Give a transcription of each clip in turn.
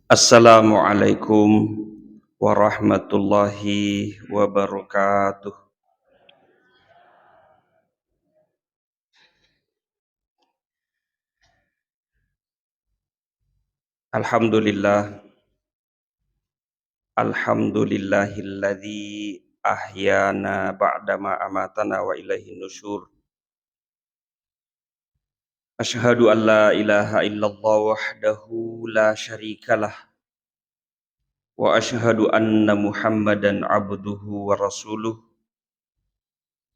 Assalamualaikum warahmatullahi wabarakatuh. Alhamdulillah, alhamdulillahilladzi ahyana ba'dama amatana wa ilaihin nusyur. Asyhadu an la ilaha illallah wahdahu la syarikalah wa asyhadu anna Muhammadan abduhu wa rasuluh.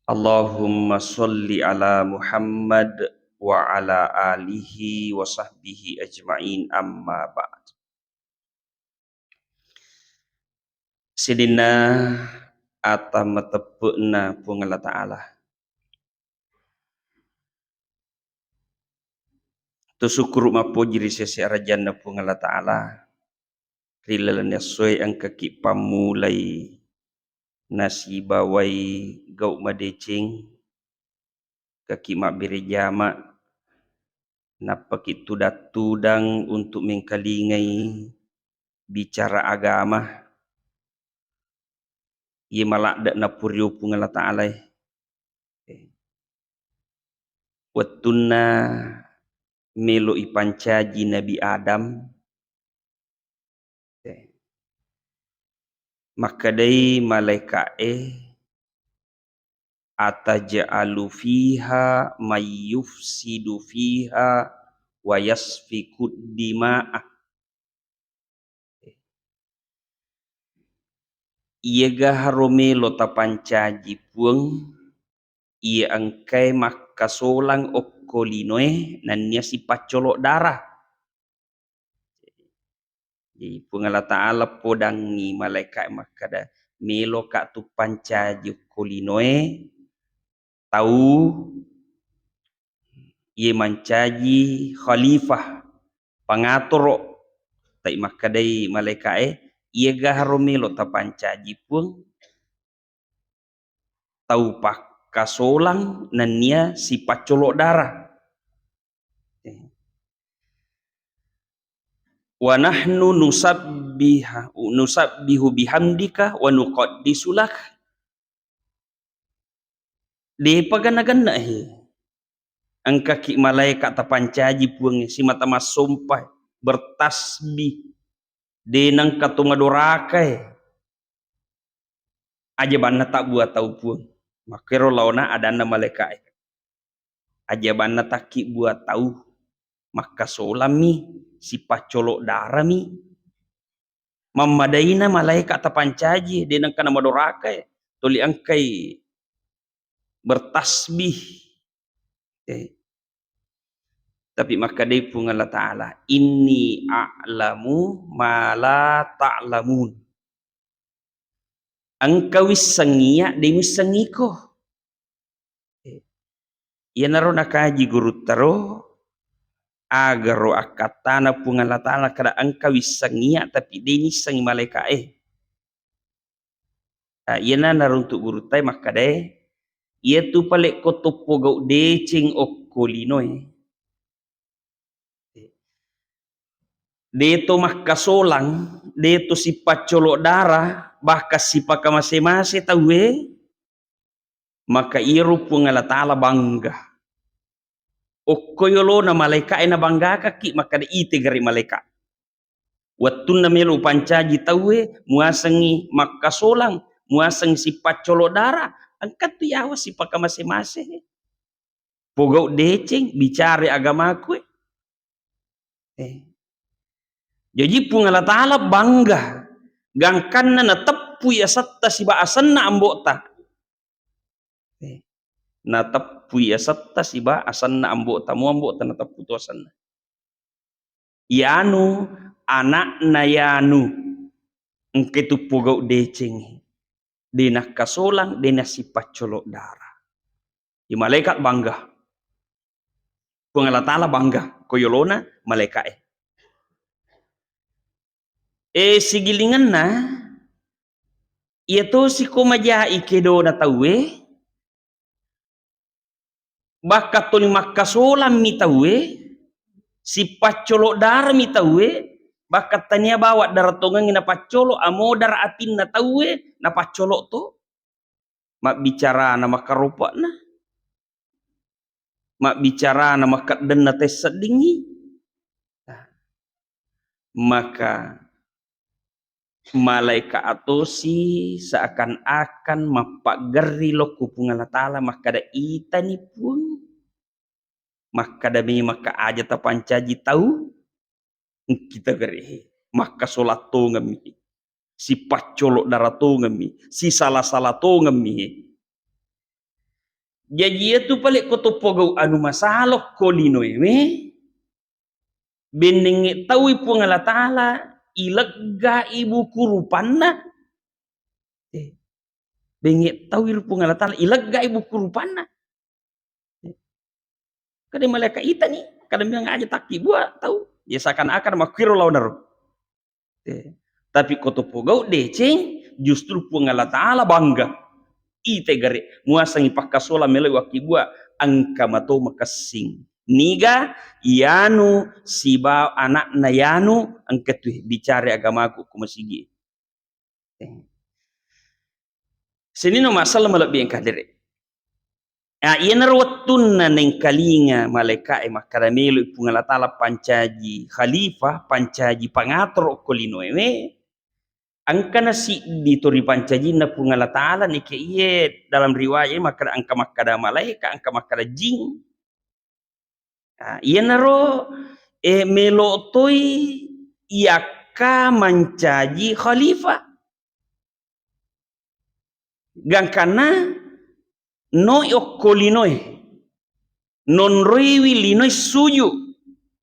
Allahumma sholli ala Muhammad wa ala alihi wa sahbihi ajma'in, amma ba'd. Sidina atam tepukna pung Allah Ta'ala. Tu syukur mapo jiri sesi arajanna pung Allah Ta'ala. Rilalan yasoi ang kaki pamulai nasi bawai gau madecing kaki mak beri jama napa kitu datudang untuk mengkalingai bicara agama. Ia malak dak napuriu pung Allah Ta'ala. Wattunna melo ipancaji Nabi Adam, maka dai malaikat ataj'alu fiha mayyufsidu fiha wa yasfikud dima'ah. Ia gaharome lo tapancaji puang ia angkai maka solang okkolinoe nanya si pacolok darah. Jadi pung Allah Ta'ala podangi malaikat makada melo kak tu pancaji okkolinoe tahu ia mancaji khalifah pengatur tai makadai malaikat ia gaharome lo tapancaji pun tahu pak kasolang nania si pacolok darah. Wa nahnu nusabbihu bihamdika wa nuqaddisu lak. De pagana-gana ang kaki malaikat tapancaji puang si mata masumpai bertasbih denang katungadoraka aja banna tak buat tahu puang makero launa adana malaikat aja banna taki buat tahu maka solami si pacolok darah mi mamadaina malaikat tapancaji denang kana madoraka tuli angkai bertasbih. Tapi maka dia pun Allah Ta'ala inni a'lamu ma la ta'lamun. Engkau wisangiya dia wisangiko. Ia naro nakaji guru taro agar ro akatana pun Allah Ta'ala kada engkau wisangiya tapi dia nisangi malaikat ia naro untuk guru tay maka deh ia tu palek kotopo gau decing okkolinoe. Deto maka solang, deto si pacolok darah, bahkan si paka mase-mase tahu maka iru pun Allah Ta'ala bangga. Okkoyolo na malaikat na bangga kaki maka da ite gari malaikat. Wattun na melo pancaji tahu muasangi maka solang, muasangi si pacolok darah, angkat tu yawa si paka mase-mase. Pogau deceng bicara agamaku. Jadi pun Allah Ta'ala bangga gangkanna na tepu ya satta si baasan na ambota na tepu ya satta si baasan na ambota mu ambota na tepu tu asan na yanu anak na yanu engketu pogau deceng denah kasolang denah si pacolok darah di malaikat bangga pun Allah Ta'ala bangga koyolona malaikat sigilingan na ia to si komaja ikedo na tahu baka tuli makasolam mi tahu si pacolok darah mi tahu bakat tania bawa daratongan na pacolo amodar atin na tawe na pacolo to mak bicara na makarupa na mak bicara na makadden na tes sedingi maka malaikat atosi seakan-akan mapagari lo kupungala ta'ala maka da itani pun maka da maka aja ta pancaji tahu kita gari maka solat to ngami si pacolok darato ngami si salah-salah to ngami jadi itu palik koto pogau anu masalok kolino me benenge tahu pungala ta'ala ilegga ibu kurupanna bengi tahu pungala ta'ala ilegga ibu kurupanna kada malaikat ita nih kada bilang aja taki buat tahu ya seakan-akan makiro launar tapi koto pogau deceng justru pungala ta'ala bangga ite gare muasangi pakasola meloi wakibua angka mato makasing niga yanu siba anak na yanu angketu bicara agamaku kumasigi senino masalah malabih kadere iya narwatun na neng kalinga malaikat makaramelo pungala ta'ala pancaji khalifah pancaji pangator kolino angka nasi ditori pancaji na pungala ta'ala ni ke iye dalam riwayat maka angka makada malaikat angka makada jing iya naro melotoi iaka mancaji khalifah gangkana noi okkolinoi non riwi linoi suju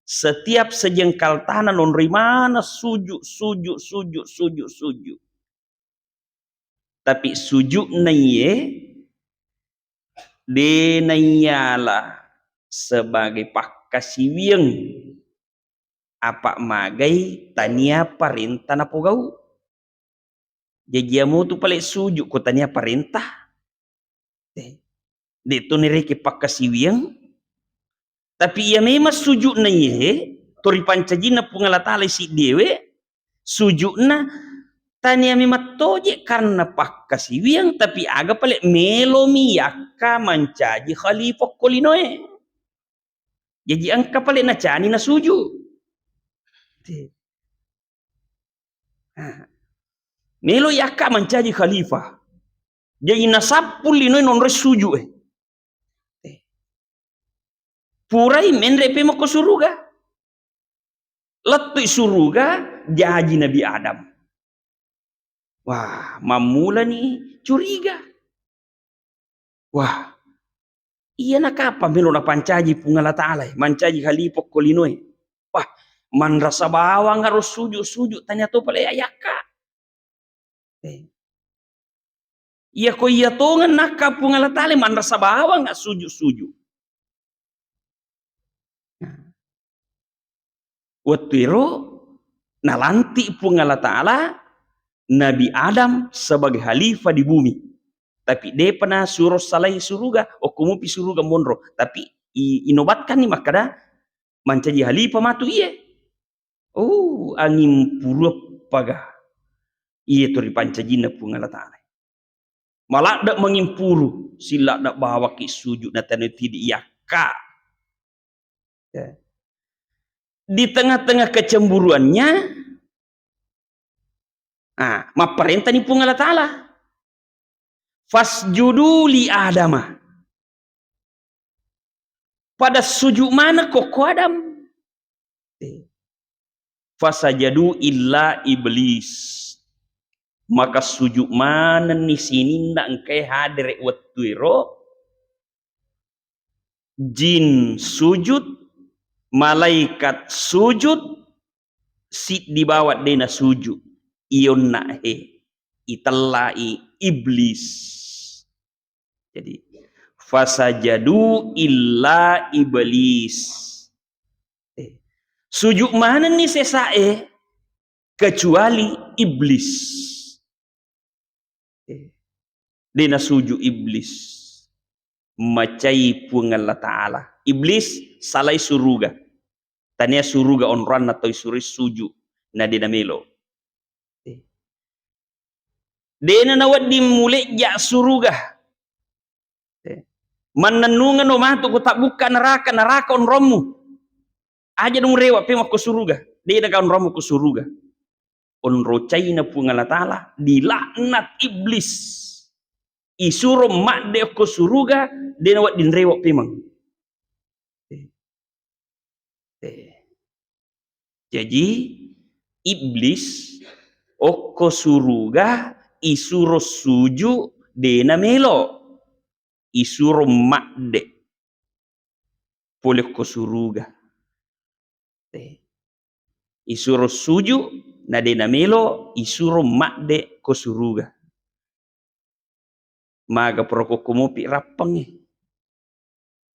setiap sejengkal tanah non rimana suju tapi suju naiye de naiyala sebagai pakasiwieng apa magai tania parintah na pogau jajiamu tu paling suju ko tania parintah de tu nireki pakasiwieng tapi ia memang suju na ye tori pancajina pungala ta'ala si dewe suju na tania memang toje karena pakasiwieng tapi aga paling melomi yakka mancaji khalifah kolinoe jadi angka paling na cani na suju melo yakka mancaji khalifah jadi nasapul linoi non res suju purai mendre pe mako suruga letu suruga jaji Nabi Adam wah mamula nih curiga wah iya nak apa melo na pancaji pungala ta'ala mancaji khalifah kolinoi wah man rasa bawang harus sujud tanya to pale ayaka iya ko iya tongan nakka pungala ta'ala man rasa bawang nggak sujud Watiro nalanti pungala ta'ala Nabi Adam sebagai khalifah di bumi tapi dia pernah suruh salai suruga okumupi suruga monro tapi inobatkan nih makada mancaji khalifah matu iya angin puru paga iya tu ripancajina pungala ta'ala malah dak mengimpuru sila dak bawa ki sujud na tanu tidak yakka di tengah-tengah kecemburuannya perintah ni pungala ta'ala fasjudu li adama pada sujud mana koko Adam fasajadu illa iblis maka sujud mana ni sini ndak engkai hadir wattuiro jin sujud malaikat sujud si dibawa dena sujud ion itallai iblis jadi fasajadu illa iblis sujud mana nih sesae kecuali iblis dena sujud iblis macai pungala ta'ala iblis salai suruga tania suruga onran atau suris suju na di namelo. Dena nawad di mulai ja suruga. Mananungan no matu ko tak buka neraka on romu. Aja dong rewa pe ko suruga. Dena kaon romu ko suruga. On rocaina pungala tala dilaknat iblis. Isuro mak de ko suruga dena wad din rewa pe mang. Jadi iblis oko suruga isuro suju dena melo isuro makde boleh ko suruga isuro suju na dena melo isuro makde ko suruga maga proko komopi rapang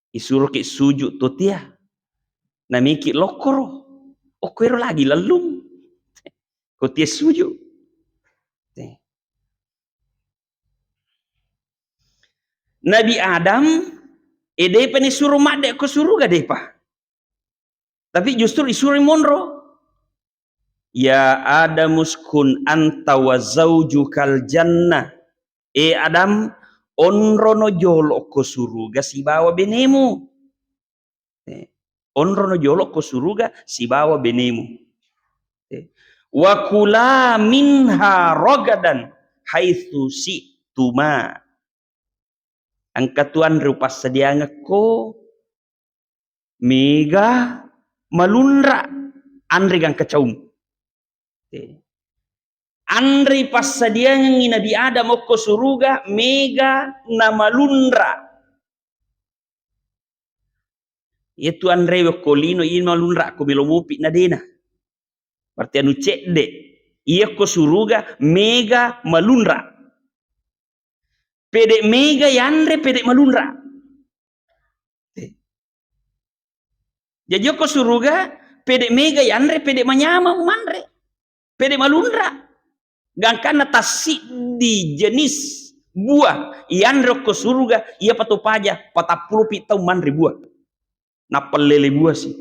isuro ki suju totia na miki lokoro okero lagi lalung ko tia suju. Nabi Adam depa ni suruh makde ko suruga depa. Tapi justru disuruh monro. Ya Adam uskun anta wa zaujukal jannah. Adam onrono jolo ko suruga si bawa benemu. Onrono jolo ko suruga si bawa benemu. Wa kula minha rogadan haitsu si tuma. Angkatuan rupa sedianga ko mega malunra andri gang kacaum. Andri pas sedianga ngi Nabi Adam ko suruga mega na malunra. Itu andre ko lino in malunra ko melomupi na dena. Berarti anu cekde. Iya ko suruga mega malunra. Pede mega yandre pede malunra. Jadi ko suruga pede mega yandre pede manyama umandre. Pede malunra. Gangkana tasik di jenis buah yandre ko suruga iya patu paja patapulu pitau mandre buah. Napal lele buah sih.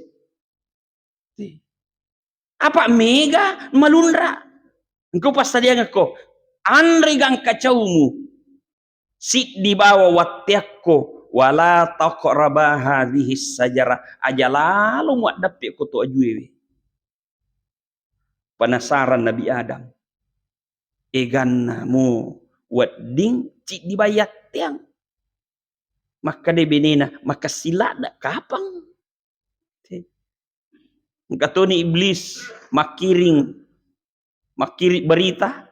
Apa mega malunra? Engkau pas tadi ngako andre gang kacaumu. Si di bawah watiakko wala taqraba hadhihi sajarah aja lalu muat dapat ko to ajue. Penasaran Nabi Adam. Eganna mu wadding ci dibayat tiang. Maka de benena maka silada kapang. Katoni iblis makiri berita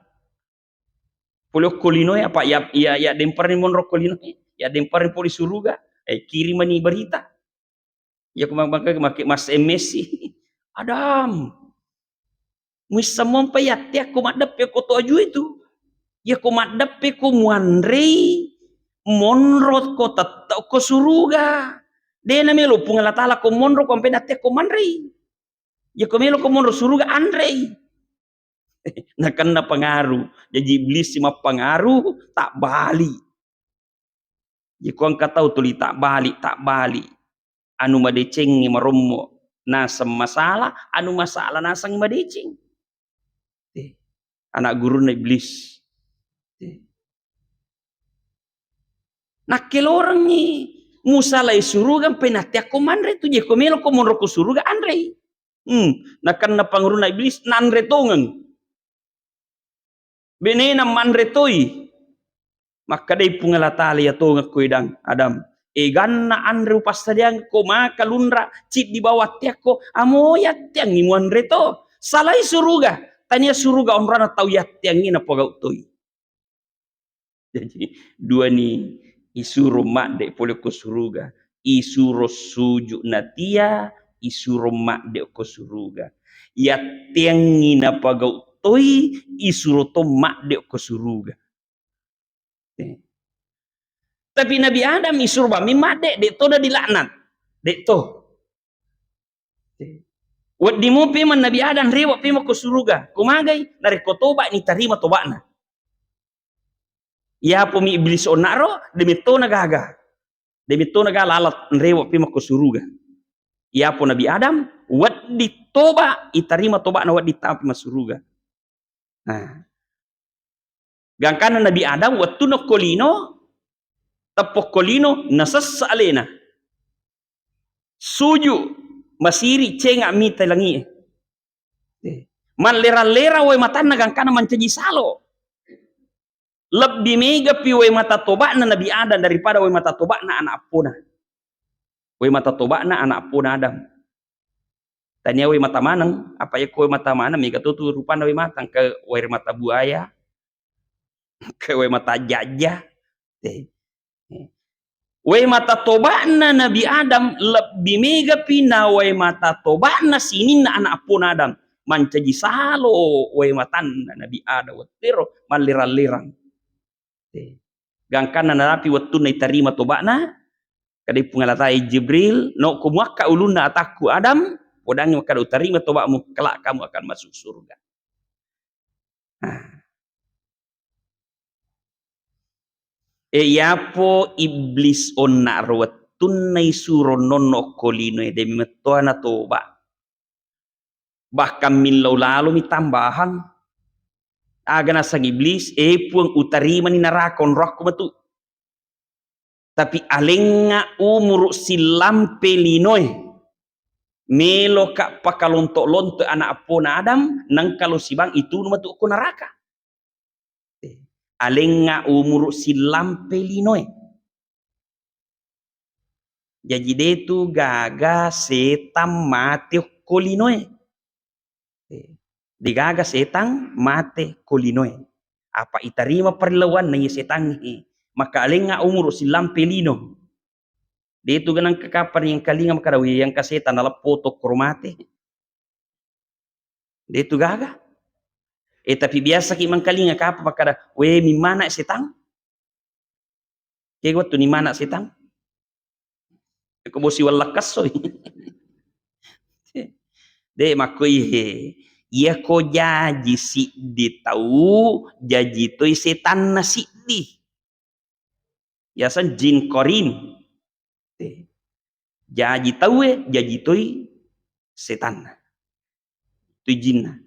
Polio kolino ya Pak ya demparin monro kolino ya demparin poli suruga kirim mani berita ya kumang make mas Messi Adam mis samon payat ya kumadap ya koto aju itu ya kumadap ya kumuandrei monro ko tatta ko suruga dena melo pungala tala ko monro ko penat ya kumandrei ya komelo ko monro suruga andrei nah kena pengaruh jadi iblis cuma pengaruh tak balik jika engkau tahu tuli tak balik anu madeceng maromo nasem masalah anu masalah nasang madeceng anak guru na iblis nak kelorang ni musalai suruga penatiak komandre tu je komelo komondro ko suruga andre nak kena pengaruh na iblis nandre tongang benena manretoi maka dai pungala tali ya tonga kuidang Adam ganna andru pasadiang ko maka lunra cit di bawah tiako amoya tiang imuan reto salai suruga tanya suruga onrana tau ya tiang ina pogau toi jadi dua ni isuro makde pole ko suruga isuro suju natia isuro makde ko suruga ya tiang ina pogau toi isuro to makde ko suruga tapi Nabi Adam isur bami makde dek to dah dilaknat dek to wad dimu peman Nabi Adam rewa pema ko suruga kumagai dari ko toba ni tarima tobakna ya pomi iblis onaro demi to nagaga lalat rewa pema ko suruga Ia pun Nabi Adam wat ditoba itarima toba na wat ditapi masuruga. Nah, gangkana Nabi Adam waktu no kolino tapok kolino nasassa alena suju masiri cenga mita langi man lera-lera way matana gangkana mancaji salo lebih mega pi way mata toba na Nabi Adam daripada way mata toba na anak puna. Way mata toba na anak puna Adam. Tanya way mata manang apa ya kowe mata mana mega tutu rupana way matang ke way mata buaya ke way mata jajah. Way mata toba na Nabi Adam lebih mega pi na way mata toba na sinin na anak puna Adam. Mancaji salo way matan na Nabi Adam watero malira-lirang. Gangkana narapi waktu na itarima toba na kadai pungalatai Jibril no kumuaka uluna ataku Adam podang maka utarima tobamu kelak kamu akan masuk surga. Yapo iblis onna rawatun nai suro nono kolino de metoana toba. Bahkan milau lalu mi tambahan aga nasang iblis puang utarima ni narakon rohku betu. Tapi alenga umur silam pelinoy melo kak pakalontok-lontok anak apona Adam nang kalau sibang itu numatu ko neraka. Alenga umur silam pelinoy. Jadi detu gaga setan mati kolinoy. Digaga setan mati kolinoy. Apa itarima perlawan na setan maka alenga umur silam pelino. Dito ganang kakapan yang kalinga makarawi yang kasetan na foto kromate. Dito gaga. Tapi biasa ki mangkalinga kapa makara we mi mana setan? Kego tu ni mana setan? Ko bosi wala kasoy. De makoi iya ko jaji si di tahu jaji toy setan na si di. Yasan jin korin. Jaji tahu jaji toy setan. Tu jin.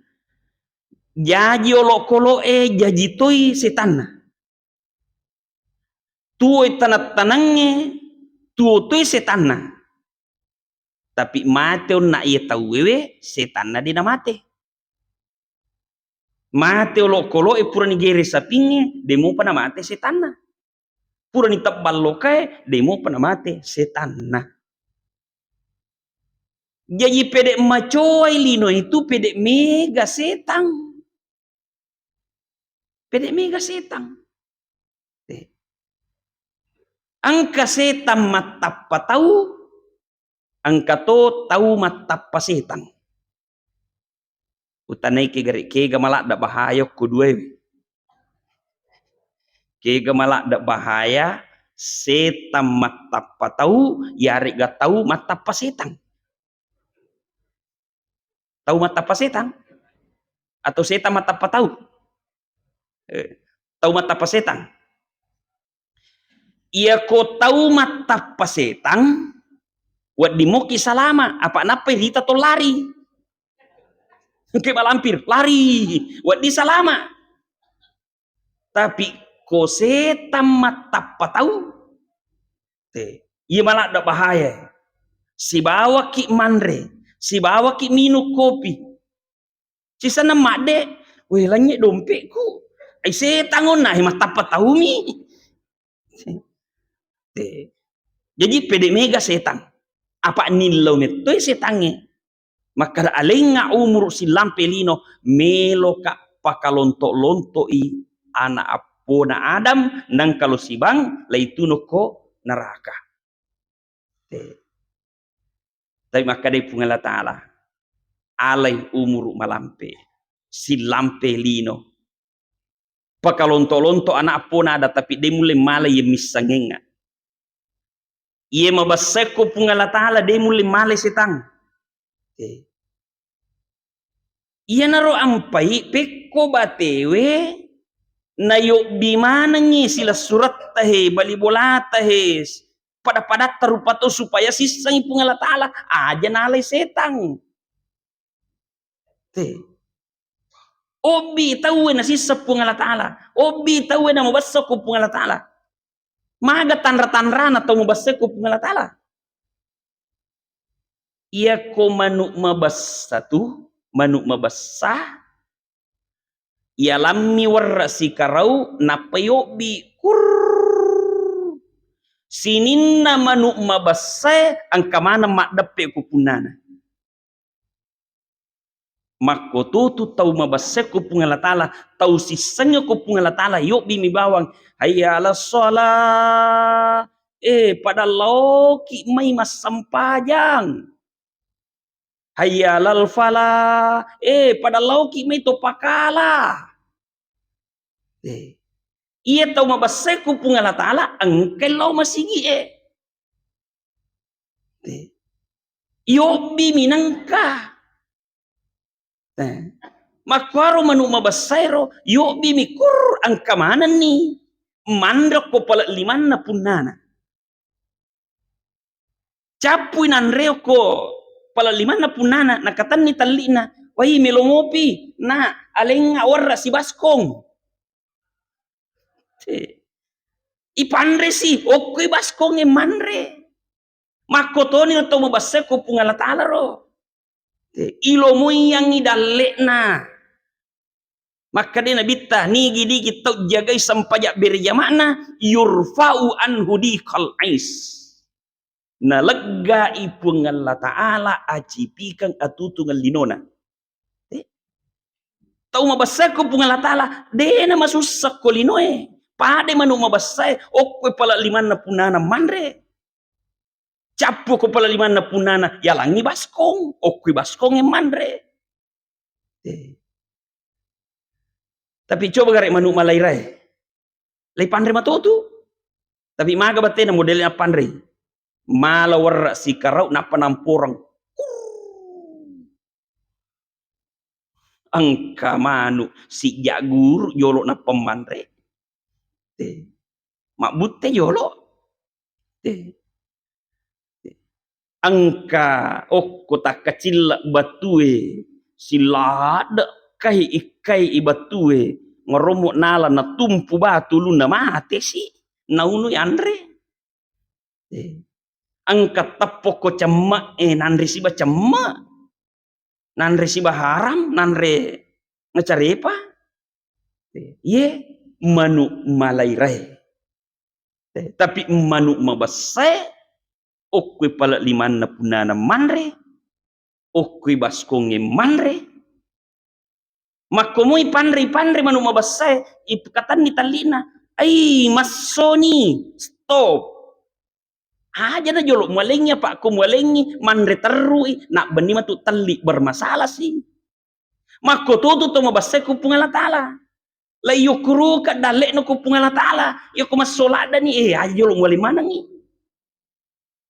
Jaji olok-olok jaji toy setan. Tuoy tanat-tanangnya tuo toy setan. Tapi mate on na iya tahu wewe setan na din mate. Mate olok-olok pura ni gere sapingnya demo pa na mate setan na. Pura ni tabalo kay demo pa na mate setan na. Jadi pede macoy lino itu pede mega setan. Pede mega setan. Angka setan matapa tahu. Angka to tahu matapa setan. Utanay kega malak da bahaya kedua. Kega malak da bahaya setan matapa tahu yari ga tahu matapa setan. Tahu matapa setan? Atau setan matapa tahu? Tahu matapa setan? Ia ko tahu matapa setan wat dimoki salama apa napa hita to lari. Ke malampir lari wat di salama. Tapi ko setan matapa tahu? Ia malah ada bahaya. Si bawa ki manre, si bawa ki minum kopi. Si sana made, weh lanye dompetku. Ai setan on nah matapa tahu mi. Jadi pede mega setan. Apa nilau metoy setange. Maka alenga umur silam pelino melo ka pakalontok-lontok i anak apona Adam nang kalau sibang laituno ko neraka. Tapi maka dari pungala ta'ala alai umur malampe silam pelino pakalontok-lontok anak apona ada tapi dia mulai malai misangenga. Ia mabaseko pungala ta'ala dia mulai malai setan. Ia naro ampai peko batewe na yo bimana ngi sila surat tahe bali bola tahe pada terupa tu supaya sisang ipung Allah Ta'ala aja nalai setang. Obi tahu na sisa pung Allah Ta'ala. Obi tahu na mabasa ko pung Allah Ta'ala. Maga tanra-tanra na tau mabasa ko pung Allah Ta'ala. Ia ko manuk mabasa tu, manuk mabasa, ia lami warra si karau na payobi kur. Sinin na manuk mabasa ang kamana makdape ko punana. Mako tu tau mabasa ko pung Allah Ta'ala, tau sisanya ko pung Allah Ta'ala, yuk bimi bawang, hayya ala sholat, pada loki may masampajang, hayya ala falah, pada loki may topakala. Iya tau mabasa ko pung Allah Ta'ala, ang kelaw masigi yuk bimi nangka. Makwaro manuk mabasayro yo bimikur ang kamanan ni mandrak ko pala liman na punana capuin anreo ko pala liman na punana nakatan ni tali na wai melongopi na aleng warra si baskong ipandre si okoy baskong manre makotoni to mabasa ko pungala Ta'ala ro ilo mo yang idalek na maka dia nabita ni gidi kita jagai sampajak berjamana yurfa'u anhu dikal ais na lega ipung Allah Ta'ala acipikan atutungan linona tau mabasa ko pung Allah Ta'ala de na masusak ko linoe pade manu mabasa okwe pala liman na punana manre capu ko pala liman na punana yalangi baskong okwe baskong manre tapi coba garek manu malairai lai pandre matotu tapi maga bate na modelnya pandre malawar si karau na panamporang angka manu si jagur yolo na pemandre mak butte yolo angka kota kecil batue silada kai ikai ibatue ngoromok nala na tumpu batu luna mate si naunu andre angka tapoko cemma nanre siba cemma nanre siba haram nanre ngacarepa ye manu malairai tapi manu mabasai okwe pala liman na punana manre okwe baskonge manre makomoy pandre manu mabasai ipkatan ni talina ay masoni stop aja na jolo malengnya pak ko malengi manre terui nak beni matu tali bermasalah sih mako tutu to mabasai ko pungala Ta'ala lai yukuru ka dalek no ko pungala Ta'ala yo ko masolada ni aja jolo mali mana ni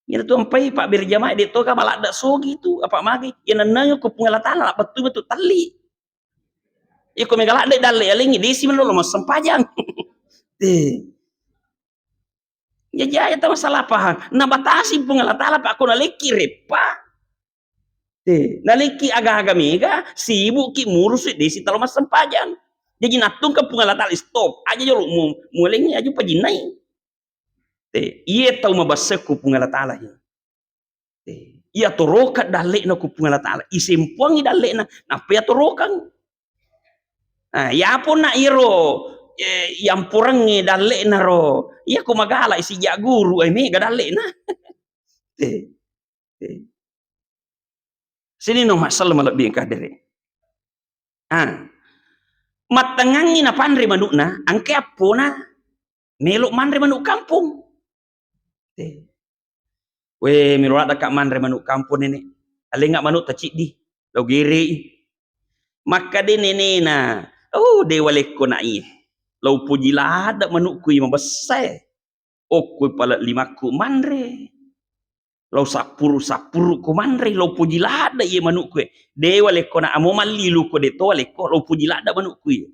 ya tu ampai pak berjamaah dia tu ka balada so gitu apa magi ya nanang ko pungala Ta'ala betul tali ya ko megala de dalek alengi desi man lo mas sempajang ya jaya ta masalah pahang na batasi pungala Ta'ala pak ko naleki repa naleki aga-aga mega sibuk ki murus desi talo mas sempajang jadi natung ka pungala Ta'ala stop aja jolo mulengi aja pajinai iya tau mabasa ko pungala Ta'ala iya toroka dalek na ko pungala Ta'ala isimpuangi dalek na napa ya torokan ya pun na iro yang purangi dalek na ro iya ko magala isi jaguru ay mega dalek na sini no masalah malabing kadere matangangi na pandre manuk na angke apo na melok mandre manuk kampung we miluat kak mandre manuk kampung ini alengak manuk tacik di lo giri maka de nene na dewa leko na lau puji lada manuk kui mabasai okui pala limaku mandre lau sapuru ku mandre lau puji lada ye manuk kui dewa leko na amo malilu ko de to leko lau puji lada manuk kui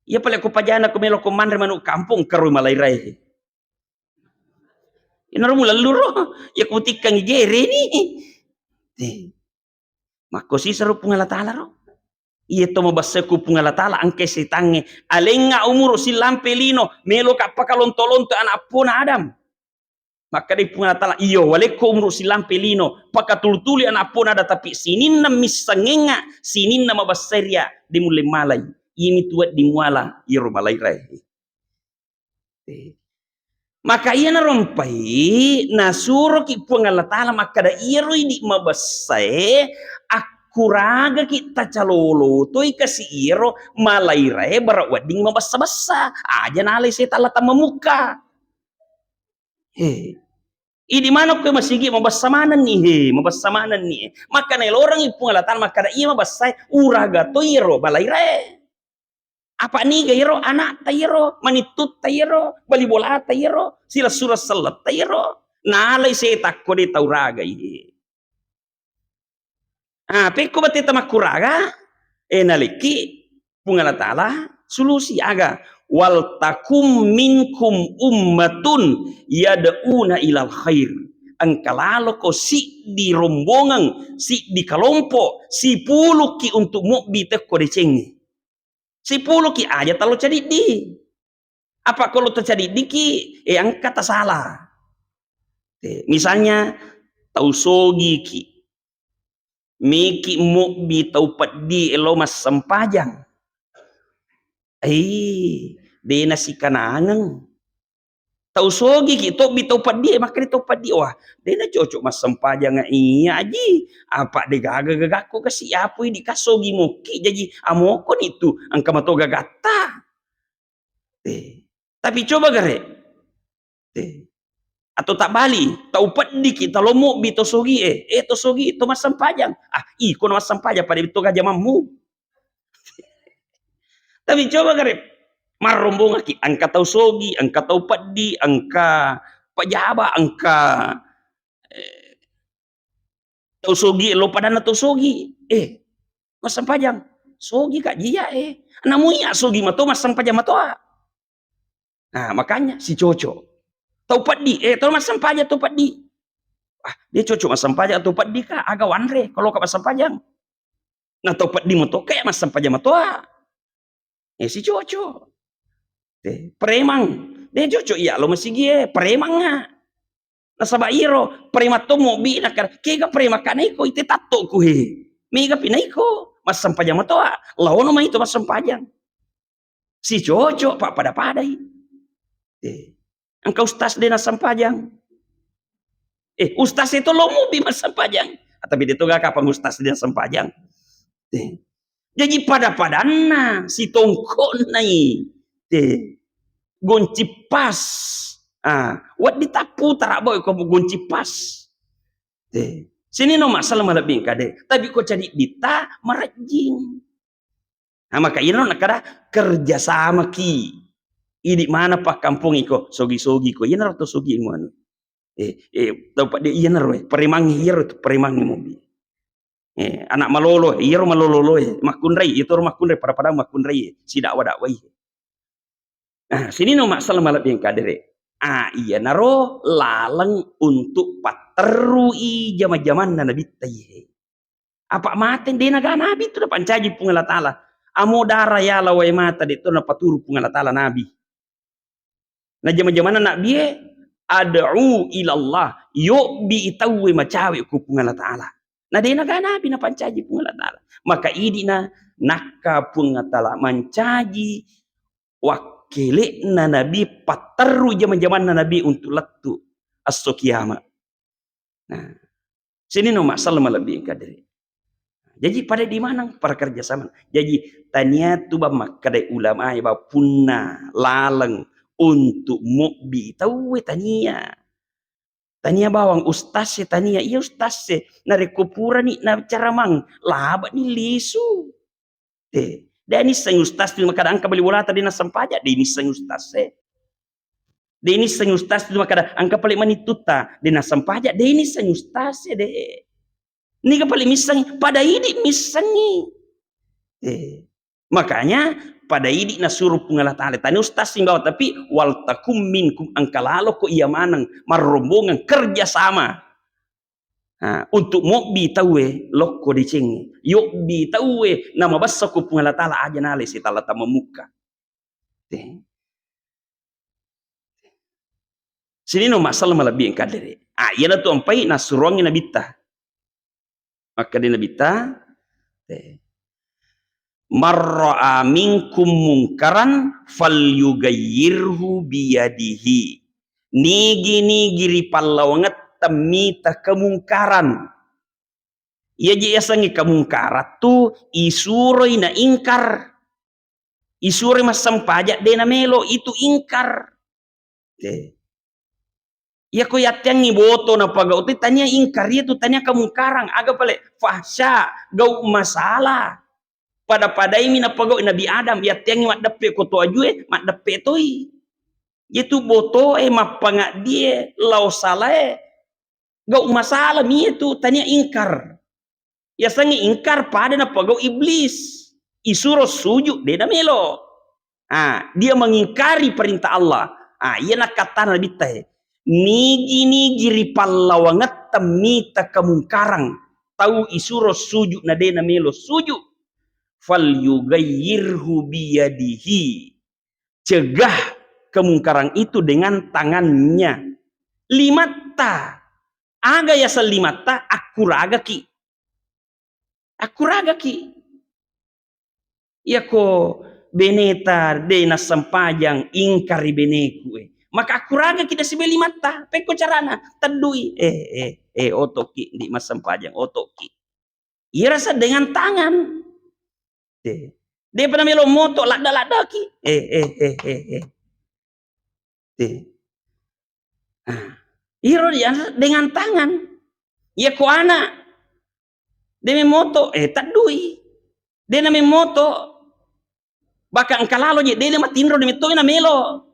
ya pala ko pajana ko melo ko mandre manuk kampung karu malairai Ina mula luro ya kutikang igere ni. Mako si saru pungalatala ro. Iya to mabasa ku pungalatala angke sitange alenga umur silampe lino melo ka pakalonto-lonto anak pun Adam. Maka di pungalatala iyo wale ko umur silampe lino pakatultuli anak pun ada tapi sinin na misangenga sinin na mabaseria di mulai malai. Ini tuat di muala iro malai rai. Maka iya na rompai na suro ki pungalatala maka da iro ini mabasai kuraga kita calolo toy kasi iro malaire barawading mabasa-basa aja nalay saya talata memuka idi mana ko masigi mabasamanan ni mabasamanan ni maka na orang ipungalatan maka da iya mabasay uraga to iro balaire apa ni gairo anak tayiro manitut tayiro balibola tayiro sila surah salat tayiro nalay saya takko di tauraga peko bate tamakuraga naliki pungalatala solusi aga wal takum minkum ummatun yad'una ilal khair angkalalo ko si di rombongan si di kelompok si puluki untuk mukbi teko decengi si puluki aja talo jadi di apa kalau terjadi diki yang kata salah misalnya tausogi ki Miki mukbi taupat di elo mas sempajang. Dena si kanangang. Tau sogi ki tok bi taupat di maka di taupat di wah. Dena cocok mas sempajang iya aji. Apa de gaga-gagaku kasi apu di kasogi muki jadi amokon itu angka mato gagata. Tapi coba gare. Atau tak bali tau pedi kita lomo bito sogi to sogi to mas sempajang iko mas sempajang pada itu gajah mamu tapi coba garip marombong ki angka tau sogi angka tau pedi angka pajaba angka tau sogi lo pada na tau sogi mas sempajang sogi kak jia namunya sogi mato mas sempajang mato nah makanya si cocok tau padi tau mas sempajang tau padi dia cocok mas sempajang tau padi ka agak wanre kalau ka mas sempajang nah tau padi moto kayak mas sempajang moto si cocok premang dia cocok iya lo masih gie premang nga nasaba iro premato mo bi nakar kega premakan iko ite tato ku mega pinaiko mas sempajang moto lawan mah itu mas sempajang si cocok pak pada padai engkau ustaz dena sempajang ustaz itu lomo bi mas sempajang tapi dia tuh gak kapan ustaz dena sempajang jadi pada padana si tongkon nai gonci pas wat ditapu taraboy ko gonci pas sini no masalah malabing kade tapi kok jadi dita marajing maka ino nakada kerja sama ki idi mana pak kampung iko sogi-sogi ko iya naro to sogi mo ano dapat dia iya naro peremang hiro to peremang mo anak malolo hiro malolo makunrai itu makunrai pada makunrai si dakwa sini no masalah malabing kadere iya naro lalang untuk paterui zaman-zaman nabi tayi apa maten dia naga nabi tu dapat caji pungalatala amo darah ya lawai mata itu na paturu pungalatala nabi nah zaman-zaman anak biye ad'u ilallah yuk bi itawi macawi ku pungalatala nah dia naga nabi na pancaji pungalatala maka idina nakka pungalatala mancaji wakile na nabi pateru zaman-zaman na nabi untuk letu aso kiamat nah sini no masalah malabing kadiri jadi pada di mana para kerjasama jadi tania tu bamak kadai ulama ya punna lalang untuk mukbi tahu tania bawang ustaz tania iya ustaz nari kupura ni na caramang laba ni lisu dan ini sang ustaz tu makada angka beli bola tadi na sampaja de ini sang ustaz de ini sang ustaz tu makada angka paling manituta de na sampaja de ini sang ustaz de ni ka paling misang pada ini misangi Makanya pada idi na suruh pungalah ta'ala tani ustaz simbawa tapi wal takum minkum angkalalo ko iya manang marombongan kerjasama. Nah, untuk mobi tawe lokko dicengi yok bi tawe nama bassa ko pungalah ta'ala aja nale si tala tamamuka. Sini no masalah malabi yang kadere. Yana tu ampai na suruangi na bitta. Maka di na bitta marra'a minkum mungkaran falyughayyirhu biyadihi. Nigi ripallawangat tamita kemungkaran. Ia je yasangi kemungkaran tu isuroi na ingkar. Isure masam pajak dena melo itu ingkar. Ya ko yatyangi boto na pagau tu tanya ingkar itu tanya kemungkaran aga pale fahsya gau masalah. Pada ini na pagau Nabi Adam yatyangi mak dape ko to ajue mak dape toi. Itu boto mapanga dia lau salah gau masalah mi itu tanya ingkar. Ya sangi ingkar pada na pagau iblis. Isuro sujud dia melo. Dia mengingkari perintah Allah. Ia nak kata Nabi teh. Nigi ripallawangat tamita kemungkaran. Tahu isuro sujud na dia melo sujud. Fal yughayyirhu biyadihi. Cegah kemungkaran itu dengan tangannya. Limata. Aga ya salimata akuraga ki. Akuraga ki. Ya ko beneta dena sampajang ingkari beneku maka akuraga kita si beli mata peko carana tadui otoki di mas sampajang otoki ia rasa dengan tangan dia pernah melo moto lada ki iro dia dengan tangan ia ko anak dia moto tadui dia namanya moto bahkan kalalo je dia matindro de metoy na melo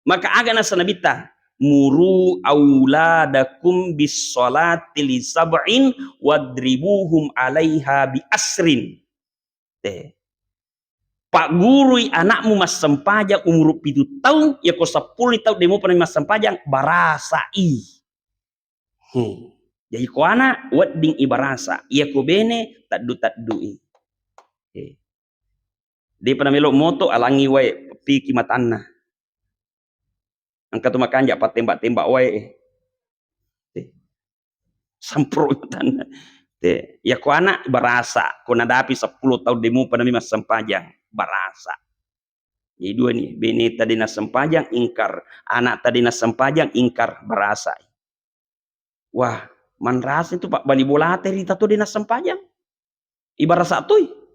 maka aga na sanabita muru auladakum bis salati li sab'in wadribuhum alaiha bi asrin. Pak guru anakmu mas sempajang umur 7 tahun ya ko 10 tahun demo pernah mas sempajang barasai. Jadi ko anak wadding ibarasa ya ko bene taddu dia pernah melo moto alangi wae piki matanna angkat makan jak tembak wae sampro matanna ya ko anak barasa ko nadapi 10 tahun demo pernah mas sempajang barasa jadi dua nih bene tadi nas sempajang ingkar anak tadi nas sempajang ingkar barasa wah man rasa itu pak bali bola teri tato dinas sempajang ibarat satu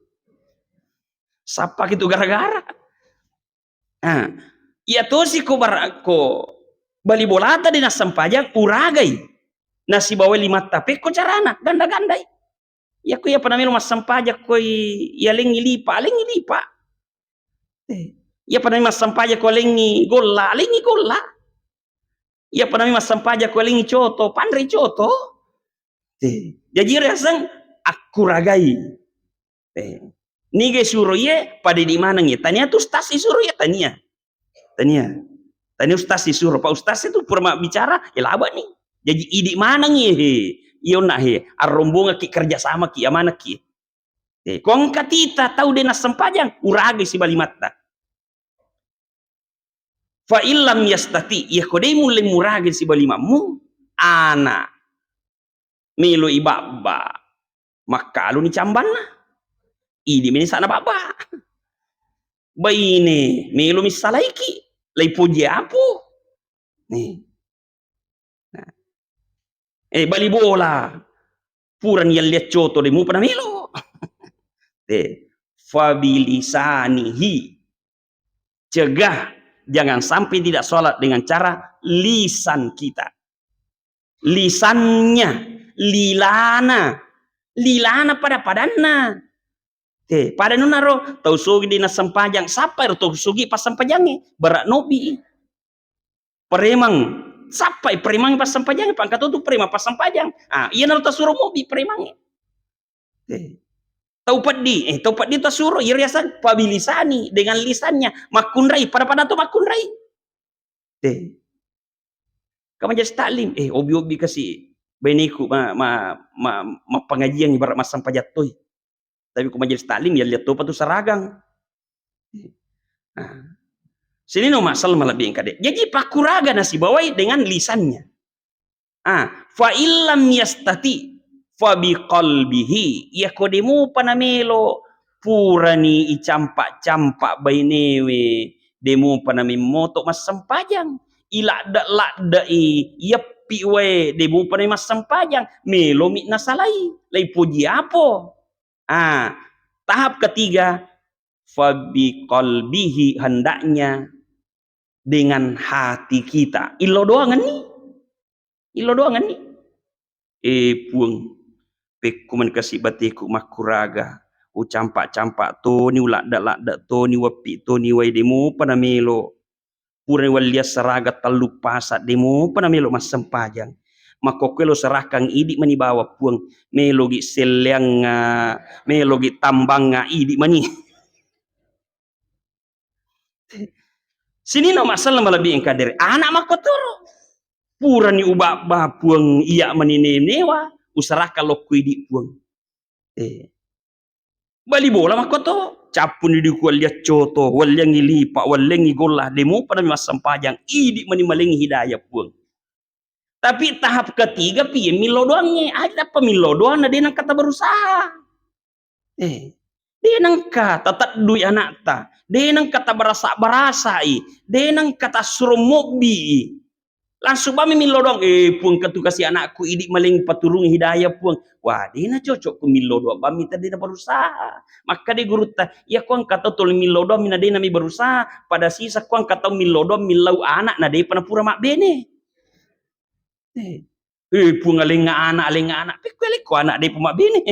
sapa gitu gara-gara iya tuh si ko bali bolata di nas sempajang uragai nasi bawa 5 tapi ko carana ganda-gandai ya ko ya pernah melo mas sempajak ko ya lengi lipa ya pernah mas sempajak ko lengi golla ya pernah mas sempajak ko lengi coto pandri coto jadi rasang aku ragai Nige suruh ye pada di mana nih? Tanya tuh ustaz suruh ya tanya ustaz suruh pak ustaz itu pernah bicara ya laba nih. Jadi di mana nih? Iya nak rombongan ki kerja sama ki mana ki? Kong katita tahu dia nas sempajang uragi si bali mata. Fa illam yastati ya kodai mulai muragi si bali mamu ana milo ibaba maka lu ni cambana. Idi meni sana baba baine melo misalaiki lay puji apo nih bali bola puran yang lihat coto demu pada melo fabilisanihi cegah jangan sampai tidak sholat dengan cara lisan kita lisannya lilana pada padanna pada nunaro tau sugi di nas sempajang sapa tau sugi pas sempajangnya berat nobi peremang sapa peremang pas sempajang pangkat itu peremang pas sempajang iya naro suruh mobi peremangnya Taupat di tasuro iriasan pabilisani dengan lisannya makunrai pada tu makunrai. Majelis taklim obi-obi kasih beniku ma pengajian ibarat masam pajatoi. Tapi ku majelis taklim ya lihat tu seragang. Sini no masal malabing kade. Jadi pakuraga nasi bawai dengan lisannya. Fa illam yastati fa biqalbihi ya kodemu panamelo purani icampak-campak bainewe demu panami moto masam pajang ilak yapi we demu panami masam pajang melo mi nasalai lai puji apa. Tahap ketiga fa biqalbihi hendaknya dengan hati kita. Ilo doangan nih. Puang pekuman kasih batiku makuraga. Campak-campak to ni ulak-dak to ni wapi to ni wai demo panamelo. Pura walia seraga talu pasat demo panamelo mas sempajang. Makokelo serakang idik mani bawa puang melogi seliang melogi tambang idik mani. Sini no masalah malabih engkader anak makotoro pura ni ubah puang iya maninenewa usarah kalau kuidi puang bali bola makoto capun di kual lihat coto walengi lipa walengi golah demo pada masam pajang idik mani malengi hidayah puang. Tapi tahap ketiga piye milo doangnya ada pemilo doang dia nang kata berusaha dia nang kata tak duit anak ta dia nang kata barasai dia nang kata suruh mobi langsung bami milo doang puang ketu kasih anakku idik maling paturung hidayah puang wah dia na cocok ku milo doang bami tadi na berusaha maka dia guru ta ya kuang kata tol milo doang mina dia nami berusaha pada sisa kuang kata milo doang milau anak na dia panapura mak bene puang alenga anak pekuele ku anak dia pumak bene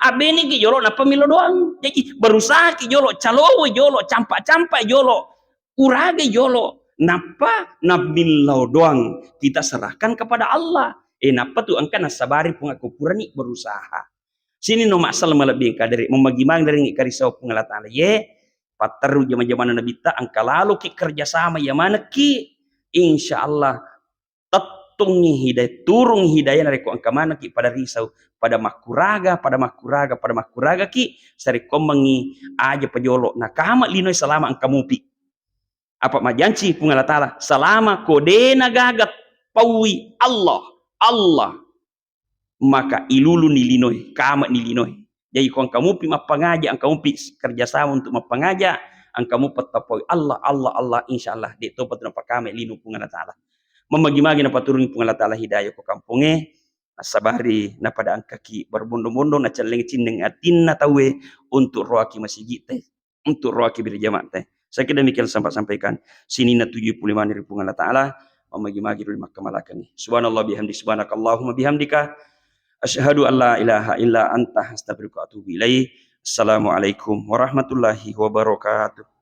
abene ki jolo napa milo doang jadi berusaha ki jolo calowe jolo campak-campak jolo urage jolo napa nabilau doang kita serahkan kepada Allah napa tu angka nasabari pungaku purani berusaha sini no masalah malabing kadari memagimang dari karisau pengalatan ye pataru zaman-zaman nabi ta angka lalu ki kerjasama ya mana ki insyaallah tungi hidayah turung hidayah dari ko angka mana ki pada risau pada makuraga ki sari komangi aja pejolo nah kama linoi selama angka mupi apa majanci pungala taala selama kode nagagat paui Allah maka ilulu nilinoi kama nilinoi jadi ko angka mupi mapangaja angka mupi kerjasama untuk mapangaja angka mupi tapoi Allah insyaallah di topat na pakame linu pungala taala memagi-magi na paturungi pung Allah Ta'ala hidayah ko kampunge sabari na pada angkaki berbondo-bondo na caleng cindeng atin na tawe untuk roaki masjid teh untuk roaki berjamaah teh saya kira demikian sampaikan sini na 75 dari pung Allah Ta'ala memagi-magi dulu makamalakan subhanallah bihamdi subhanakallahumma bihamdika asyhadu an la ilaha illa anta astaghfiruka wa atubu ilaik assalamualaikum warahmatullahi wabarakatuh.